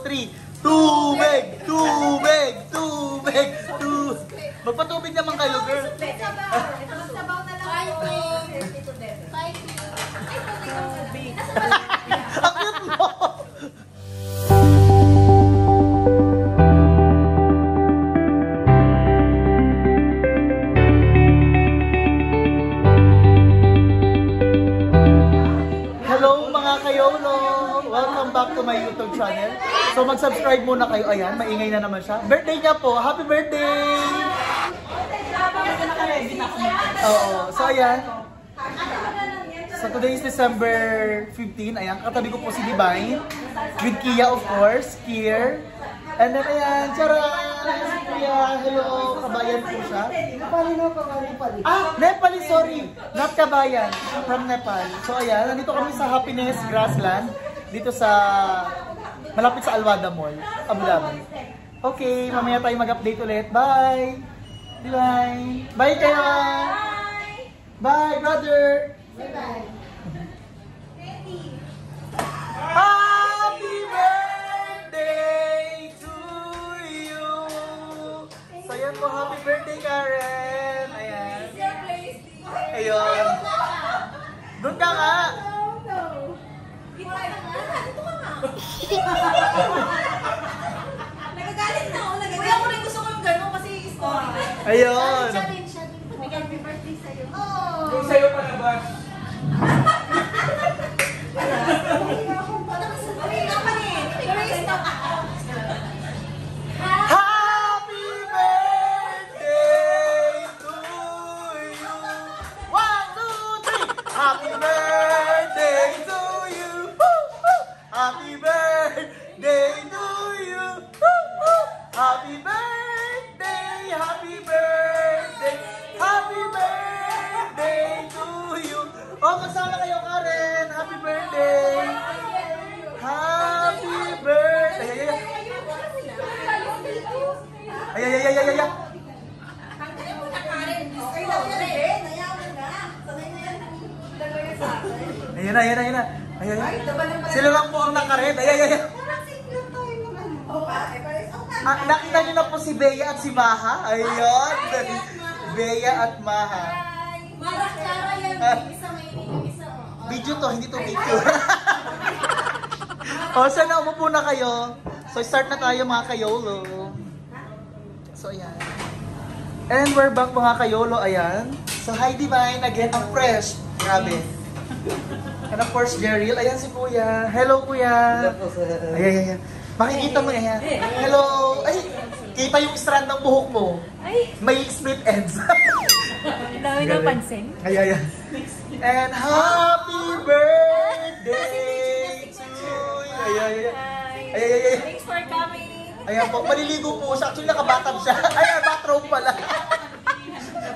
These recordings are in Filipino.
3. Tubig! Tubig! Tubig! Tubig! Magpatubig naman kayo, girl. Sabaw na lang. Ang cute mo! Hello mga kayolo! Welcome back to my YouTube channel. So mag-subscribe muna kayo. Ayan, maingay na naman siya. Birthday niya po! Happy birthday! Oo. So ayan. So today is December 15. Ayan, katabi ko po si Divine. With Kia of course. Kier. And then ayan, charot! Si Kuya, hello! Kabayan po siya. Nepali na pa, Nepali. Nepali, sorry! Not Kabayan. From Nepal. So ayan, nandito kami sa Happiness Grassland. Dito sa malapit sa Alwada Mall, Abu Dhabi. Okay, mamaya tayo mag-update ulit. Bye! Divine! Bye kayo! Bye, brother! Bye-bye. Happy birthday to you! So ayan po, happy birthday, Karen! Ayan. Ayun. Doon ka nga! Nagagalit na ako. Kuya, ako rin gusto ko yung gano'n kasi story. Ayun. Challenge siya. Happy birthday sa'yo. Kung sa'yo pa labas. Happy birthday to you! 1, 2, 3! Happy birthday to you! Woo, woo! Happy birthday to you! Woo, woo! Happy birthday! Happy birthday! Happy birthday to you! Oh, kasama kayo, Karen! Happy birthday! Happy birthday! Ay, ay, ay, ay, ay, ay, ay. Ayan na, ayan na, ayan na. Ay, ay, ay. Sila lang po ang nakared. Ay, ay, ay. Nakita niyo na po si Bea at si Maha. Ayun. Bea at Maha. Mara Clara yan. Isa may isa. Video to, hindi to video. O, sana umupo na kayo. So, start na tayo mga kayolo. So, ayan. And we're back mga kayolo, ayan. So, hi Divine, again, ang fresh. Grabe. And of course, Jerril. Ayan si Kuya. Hello, Kuya. Ay, ay, ay. Makikita mo, ayan. Hello. Ay, kita yung strand ng buhok mo. Ay, May split ends. dami na pansin. Ay, ay, ay. And happy birthday to you. Ay, ay, ay. Ay, ay, ay. Thanks for coming. Ayan po, maliligo po siya. Actually, nakabatag siya. Ayan, bathrobe pala.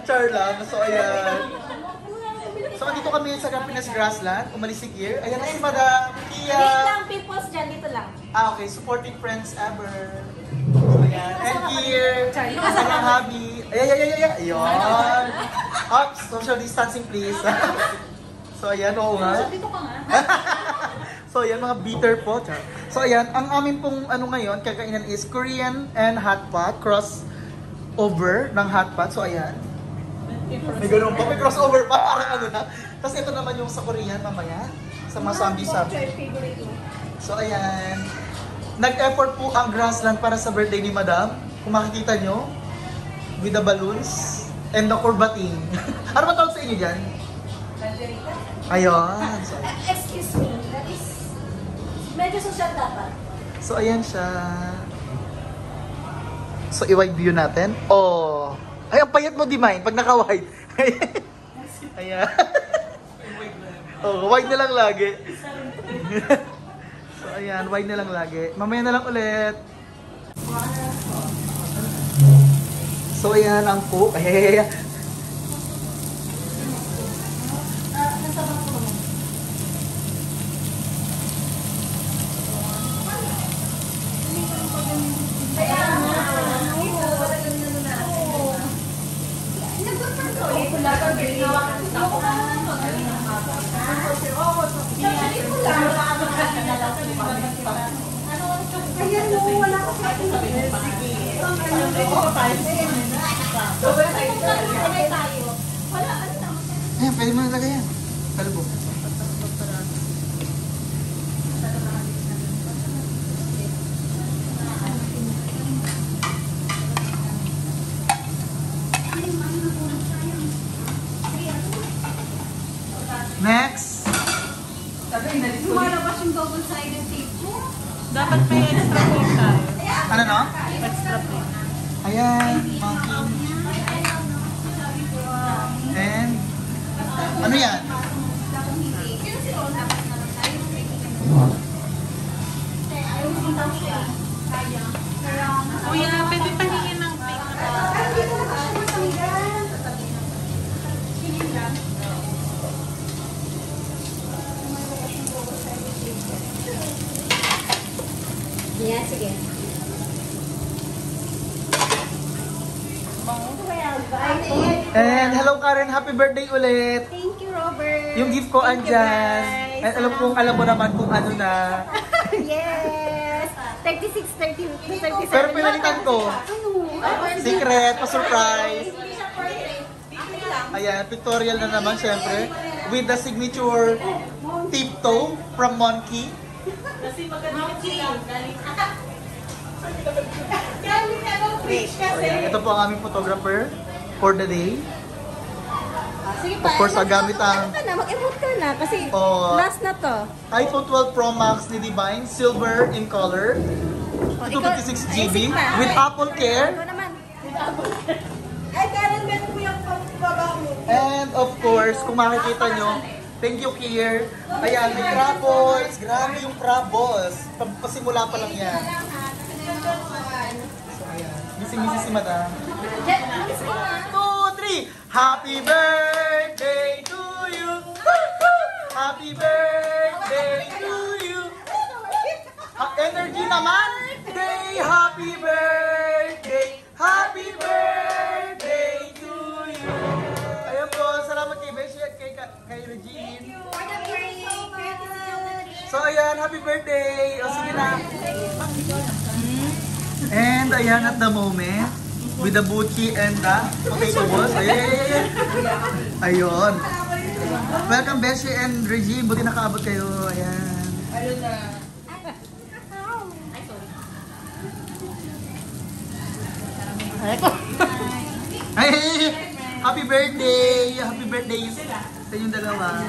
Char lang. So, ayan. So, andito kami sa Happiness Grassland. Umalis si Kier. Ayan na si Madam Kia. Wait lang, peoples dyan. Dito lang. Okay. Supporting friends ever. Ayan. And Kier. Ang hobby. Ay, ay, ay, ay, ay. Ayan. Up, social distancing please. So, ayan. Oo nga. Dito ka nga. So, ayan, mga bitter po. So, ayan, ang amin pong ano ngayon, kakainan is Korean and hot pot, crossover ng hot pot. So, ayan. May ganun pa, may crossover pa, parang ano na. Tapos ito naman yung sa Korean mamaya, sa mga sambi-sambi. So, ayan. Nag-effort po ang Grassland para sa birthday ni Madam. Kung makikita nyo, with the balloons and the corbating. Ano ba tawag sa inyo dyan? Ayun. So, Excuse me. That is medyo social dapat. so, ayan siya. So, i-wide view natin. Oh! Ay, ang payat mo, Divine, pag naka-wide. Ayan. Oh, wide na lang lagi. So, ayan, wide na lang lagi. Mamaya na lang ulit. So, ayan, ang cook. Ay, ay, ay. Ayan, pwede mo nalagay yan. Kalbo. Next. Lumalabas yung double-sided tape mo. Dapat may extra plate tayo. Ano no? Extra plate. Ayan, monkey. And, ano yan? Kuya, pwede pahingin ng plate. Yan, sige. And hello Karen, happy birthday ulit. Thank you, Robert. Yung gift ko andyan. And alam mo naman kung ano na. Yes! 36, 30, 37. Pero pinalitan ko. Ano? Secret, pa-surprise. Ayan, pictorial na naman syempre. With the signature tiptoe from Monkey. Ayan, ito po ang aming photographer for the day. Sige Of course, gamit ang Ano ka na, mag-emote ka na kasi Oh. last na to. iPhone 12 Pro Max ni Divine, silver in color, 256 GB, with Apple Care, Ikaw naman. Ay, Karen, meron ko yung pagbaba mo. and of course, kung makikita nyo, thank you Kier. Ayan, may crabbles, grabe yung crabbles. Pasimula pa lang yan. So ayan, missing si Madam. 2, 3, happy birthday to you. Happy birthday to you. Energy naman. Day, happy birthday. Happy birthday to you. Ayan po, salamat kay Beshi at kay Regine. So ayan, happy birthday. O sige na. And ayan at the moment, with the buchi and the potato balls. Ayan. Ayun. Welcome Beshi and Regine. Buti nakaabot kayo. Ayan. Ay, happy birthday! Happy birthday sa inyong dalawa.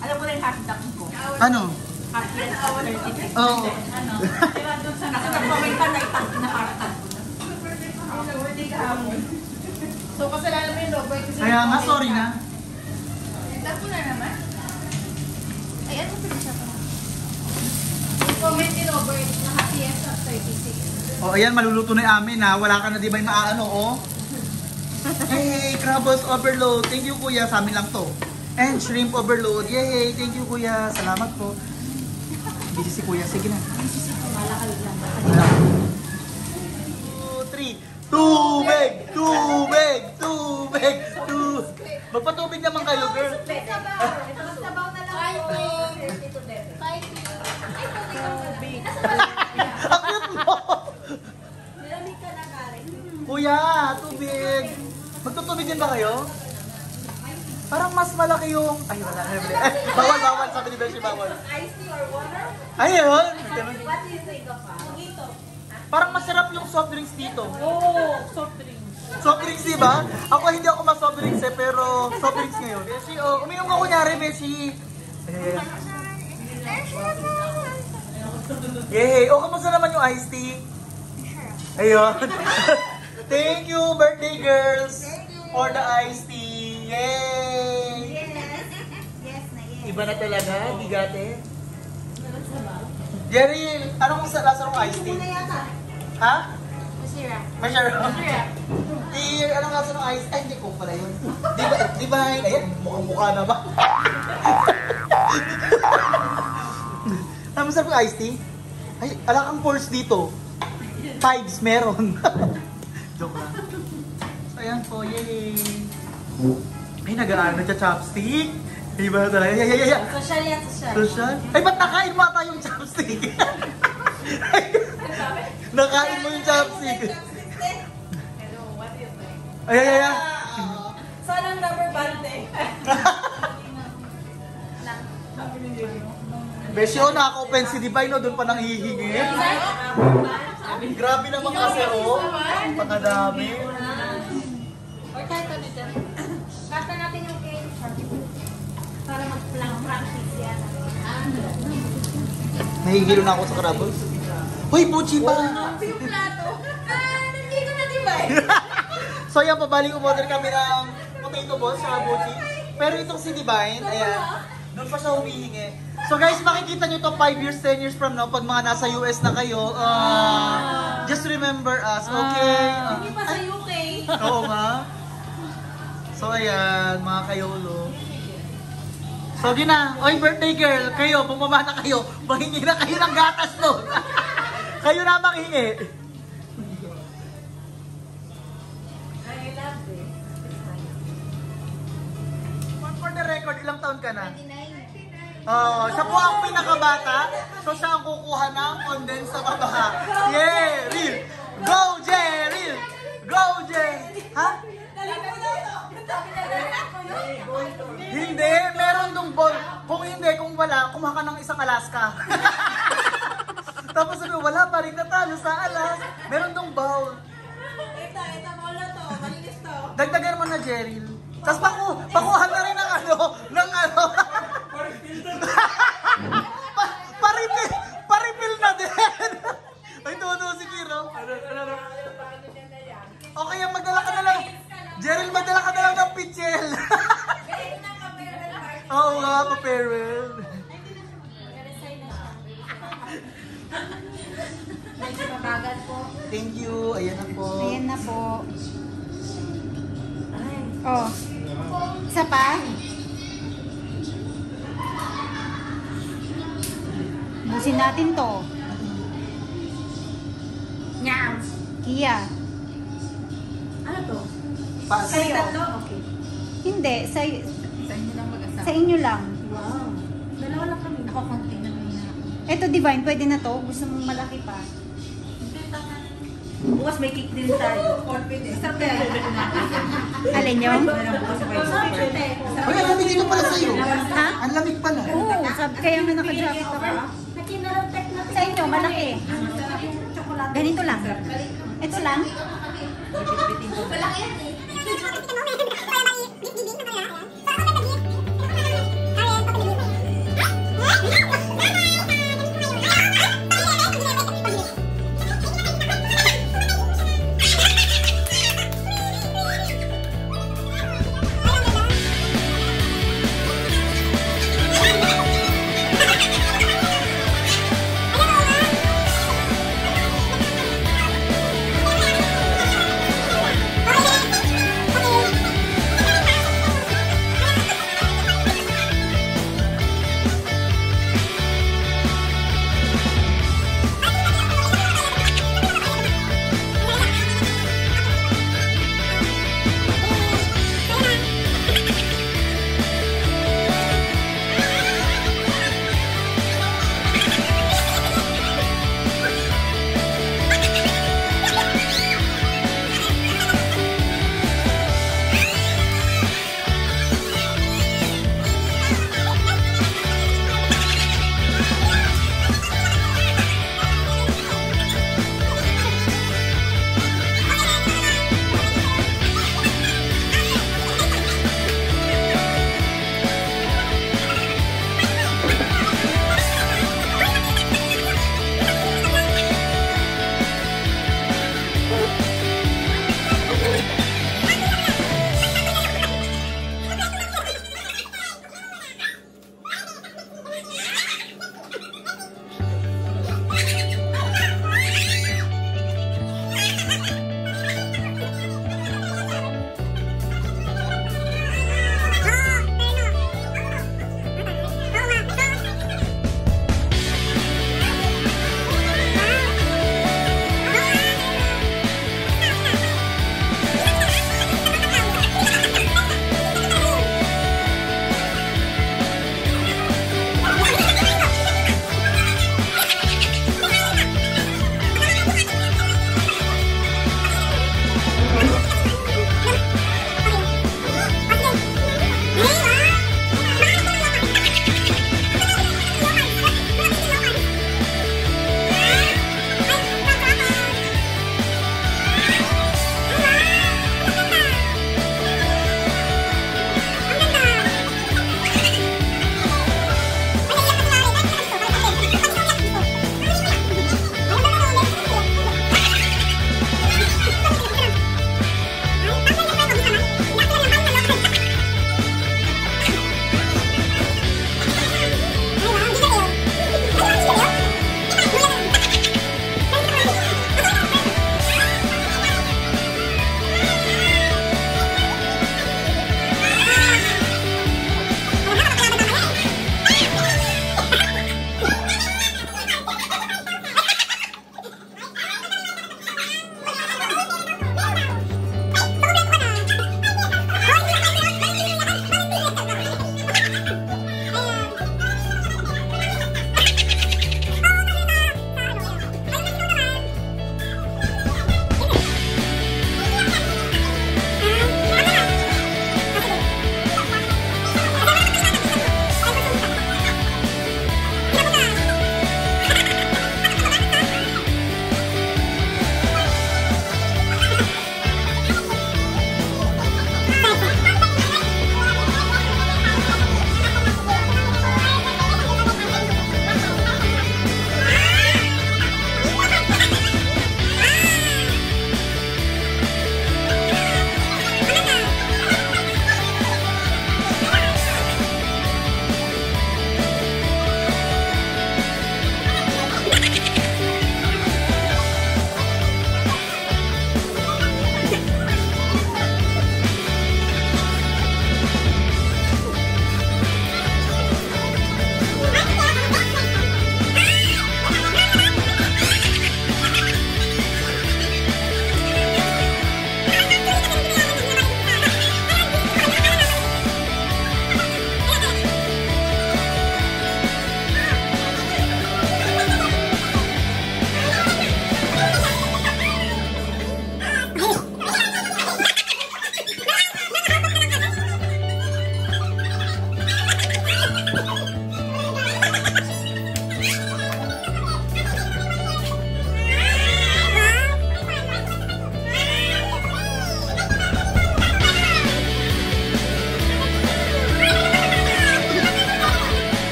Alam mo na yung hashtag ko. Ano? Happy 36. Oo. Ano? Diba doon sa nag-comment ka na itag na hashtag ko na. So, kasalanan mo yung Robert kasi... Kaya nga, sorry na. Tapo na naman. Ay, ano pa siya pa? Comment ni Robert na happy yes of 36. O, ayan, maluluto na yung amin ha. Wala ka na di ba yung maaano, oh? Hey, Crabbles Overload. Thank you, kuya. Sa amin lang to. And Shrimp Overload. Yay! Thank you, kuya. Salamat po. Busy si kuya. Sige na. 2, 3. Tubig! Tubig! Tubig! Tubig! Magpatubig naman kayo, girl. Sabaw na lang. Fighting! Fighting! Ay, tubig ang pala. Ang cute mo! Nilamig ka na, Karen. Kuya, tubig! Magtutubig din ba kayo? Parang mas malaki yung... Ay, wala. Bawal, bawal. Sabi ni Beshi, bawal. Iced tea or water? Ayun! What do you think of Mojito? Parang masarap yung soft drinks dito. Oo, soft drinks. Soft drinks, di ba? Ako hindi ako mas-soft drinks eh, pero soft drinks ngayon. Beshi, oh, uminom ka kunyari, Beshi. Yay! Oh, kamusta naman yung iced tea? Ayun. Thank you, birthday girls, for the iced tea. Yay! Yes. Yes na yes. Iba na talaga, bigate. Jerry, anong lasa ng iced tea? Muna yata. Ha? Masira. Masarap. Anong lasa ng iced tea? Ay, hindi ko pala yun. Di ba, ayan, mukhang-mukha na ba? Ano masarap yung iced tea? Ay, alam kang pores dito. 5s meron. Joke lang. So, ayan po, yay! Ay, nag-aaral na chopstick. Diba talaga? Ay. Social yan, social. Social? Ay, ba't nakain mo ata yung chopstick? Nakain mo yung chopstick. Hello, what do you think? Ay, ay, ay, ay. Sana rubber band eh. Besyo, nakaka-open si Divine, no? Doon pa nang hihingi. Grabe naman kasi, oh. Pagkadami. Or kahit ano dyan. Kata natin yung cake. Para mag-practice yan. Nahihilo na ako sa crabbles. Hoy, Buchi ba? Yung plato. Nandito na diba? So yan, pabaling umorder kami ng potato balls sa Buchi. Pero itong si Divine, ayan, doon pa siya humihingi. So guys, makikita nyo to 5 years, 10 years from now, pag mga nasa US na kayo, just remember us, okay? Hindi pa sa UK. Oo nga. So ayan, mga kayolo. So gina, oy birthday girl, kayo, bumaba na kayo, mahingi na kayo ng gatas doon. Kayo na manghingi. For the record, ilang taon ka na? 29. Oo, siya po ang pinakabata, so siya ang kukuha ng condense sa baba. Yeah, real! Go, Jerry! Go, Jerry! Ha? Hindi, meron dong ball. Kung hindi, kung wala, kumuha ka ng isang Alaska. Tapos sabi, wala pa rin natalo sa alas. Meron dong bowl. Ito, molo to. Malinis to. Dagdagan mo na, Jerry. Tapos pakuha na rin ng ano. Paripil na din. Ay, tuwa si Kiro. O kaya magdala ka na lang. Jerry, magdala ka na lang ng pichel. Oo nga, pa-farewell. Medyo mabagal po. Thank you. Ayan na po. Ayan na po. Oh. Isa pa? Busin natin to. Nyam. Kia. Ano to? Pass. Kayo. Tatlo? Okay. Hindi. Sa inyo lang mag-asama. Sa inyo lang. Wow. Dalawa lang kami. Ako konti na lang na. Ito Divine, pwede na to. Gusto mong malaki pa. Bukas may cake din tayo. Confidence. Sarap kaya yun natin. Alin yun? Bukas may Uy, ang lamig dito pala sa'yo. Ha? Ang lamig pala. Oo, sabi kaya nga naka-jacket ako. Sa inyo, malaki. Ganito lang. Ito lang. Malaki yan eh.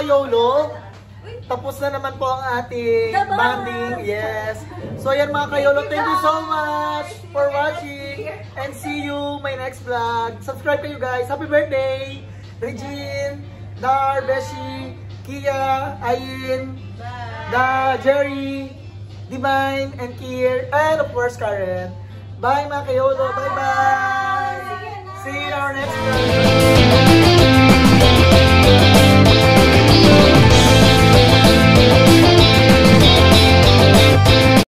Kayolo, tapos na naman po ang ating bonding. Yes. So ayan mga Kayolo, thank you so much for watching and see you my next vlog. Subscribe kayo guys. Happy birthday! Regine, Dar, Beshi, Kia, Ayin, Jerry, Divine, and Kier, and of course Karen. Bye mga Kayolo. Bye-bye! See you in our next vlog.